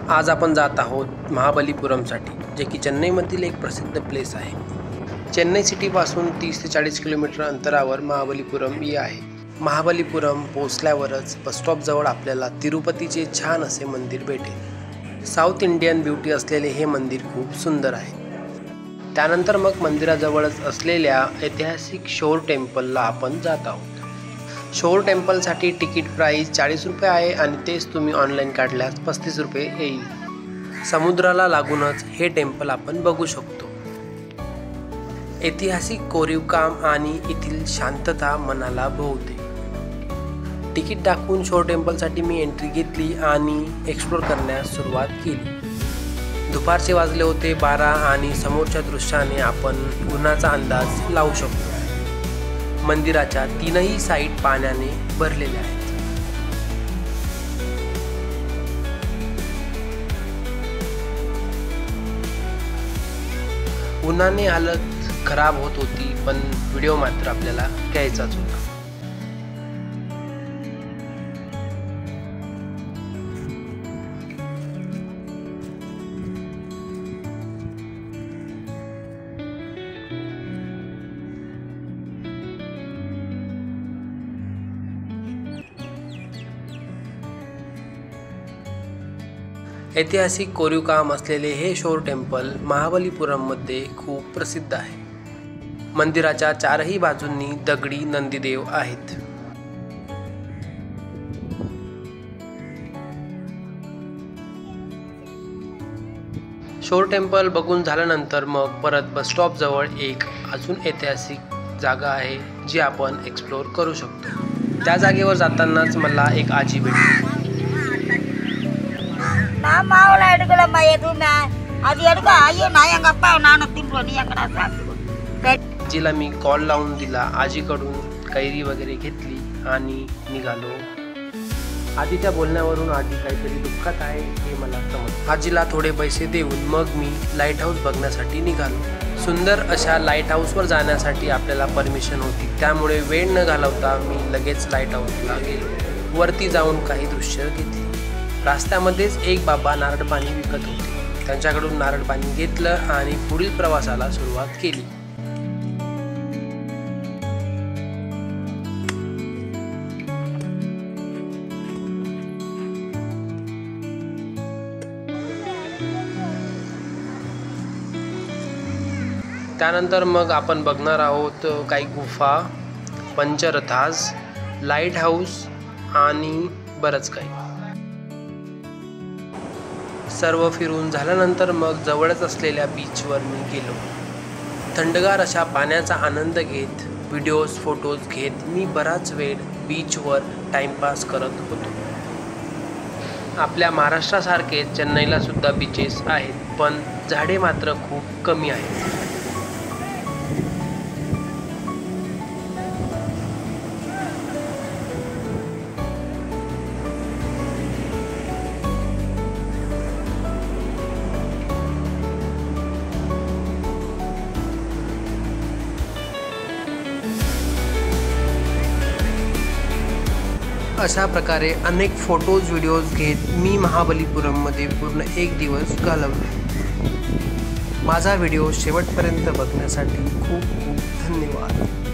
आज आपण जात आहोत महाबलीपुरमसाठी, जे की चेन्नईमधील एक प्रसिद्ध प्लेस आहे। चेन्नई सिटीपासून 30 ते 40 किलोमीटर अंतरावर महाबलीपुरम ही आहे। महाबलीपुरम पोहोचल्यावरच बस स्टॉपजवळ आपल्याला तिरुपतीचे छान असे मंदिर भेटेल। साऊथ इंडियन ब्युटी असलेले हे मंदिर खूप सुंदर आहे। त्यानंतर मग मंदिराजवळच असलेल्या ऐतिहासिक शोर टेम्पलला आपण जात आहोत। शोर टेम्पलसाठी तिकीट प्राइस 40 रुपये आहे आणि तेच तुम्ही ऑनलाईन काढल्यास 35 रुपये येईल। समुद्राला लागूनच हे टेम्पल आपण बघू शकतो। ऐतिहासिक कोरीव काम आणि येथील शांतता मनाला भावते। तिकीट दाखवून शोर टेम्पलसाठी मी एंट्री घेतली आणि एक्सप्लोर करण्यास सुरुवात केली। दुपारचे वाजले होते 12 आणि समोरच्या दृश्याने आपण उन्हाचा अंदाज लावू शकतो। मंदिराच्या तीनही साईड पाण्याने भरलेल्या आहेत। उन्हाने हालत खराब होत होती, पण व्हिडिओ मात्र आपल्याला घ्यायचाच होता। ऐतिहासिक कोरीव काम असलेले हे शोर टेम्पल महाबलीपुरममध्ये खूप प्रसिद्ध आहे। मंदिराच्या चारही बाजूंनी दगडी नंदीदेव आहेत। शोर टेम्पल बघून झाल्यानंतर मग परत बस स्टॉप जवळ एक अजून ऐतिहासिक जागा आहे जी आपण एक्सप्लोर करू शकतो। त्या जागेवर जातानाच मला एक आजी भेटली। आजीला मी कॉल लावून दिला। आजीकडून कैरी वगैरे घेतली आणि निघालो। आजीच्या बोलण्यावरून आजी काहीतरी दुःखात आहे हे मला समजलं। आजीला थोडे पैसे देऊन मग मी लाईट हाऊस बघण्यासाठी निघालो। सुंदर अशा लाईट हाऊसवर जाण्यासाठी आपल्याला परमिशन होती, त्यामुळे वेळ न घालवता मी लगेच लाईट हाऊसला गेलो। वरती जाऊन काही दृश्य घेतली। रस्त्यामध्येच एक बाबा नारळ पाणी विकत होते। त्यांच्याकडून नारळ पाणी घेतलं आणि पुढील प्रवासाला सुरुवात केली। त्यानंतर मग आपण बघणार आहोत काही गुफा, पंचरथास, लाईट हाऊस आणि बरंच काही। सर्व फिरून झाल्यानंतर मग जवळच असलेल्या बीचवर मी गेलो। थंडगार अशा पाण्याचा आनंद घेत, व्हिडिओज फोटोज घेत मी बराच वेळ बीचवर टाइमपास करत होतो। आपल्या महाराष्ट्रासारखे चेन्नईला सुद्धा बीचेस आहेत, पण झाडे मात्र खूप कमी आहेत। अशा प्रकारे अनेक फोटोज व्हिडिओज घेत मी महाबलीपुरममध्ये पूर्ण एक दिवस घालवला। माझा व्हिडिओ शेवटपर्यंत बघण्यासाठी खूप खूप धन्यवाद।